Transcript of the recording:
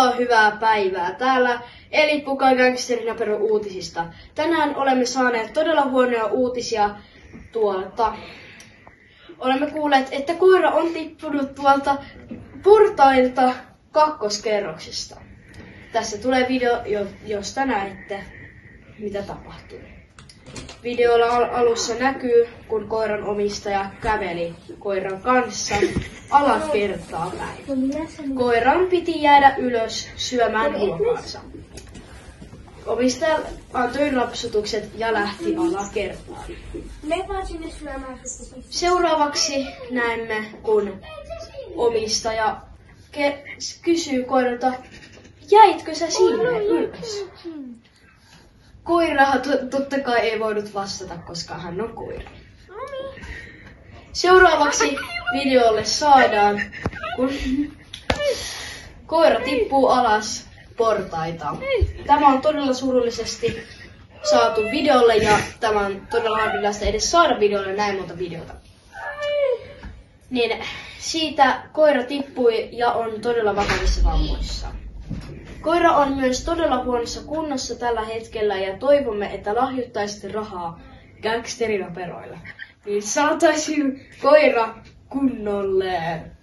Tervetuloa, hyvää päivää. Täällä Eli Puka Gangsterinapero uutisista. Tänään olemme saaneet todella huonoja uutisia tuolta. Olemme kuulleet, että koira on tippunut tuolta portailta kakkoskerroksesta. Tässä tulee video, josta näette, mitä tapahtuu. Videolla alussa näkyy, kun koiran omistaja käveli koiran kanssa alakertaa päin. Koiran piti jäädä ylös syömään ruokaansa. Omistaja antoi napsutukset ja lähti alakertaan. Seuraavaksi näemme, kun omistaja kysyy koiralta, jäitkö sä sinne ylös? Koira totta kai ei voinut vastata, koska hän on koira. Seuraavaksi videolle saadaan, kun koira tippuu alas portaita. Tämä on todella surullisesti saatu videolle ja tämä on todella harvinaista edes saada videolle näin monta videota. Niin siitä koira tippui ja on todella vakavissa vammoissa. Koira on myös todella huonossa kunnossa tällä hetkellä ja toivomme, että lahjoittaisitte rahaa Gangsterinaperoille. Niin saataisiin koira kunnolleen.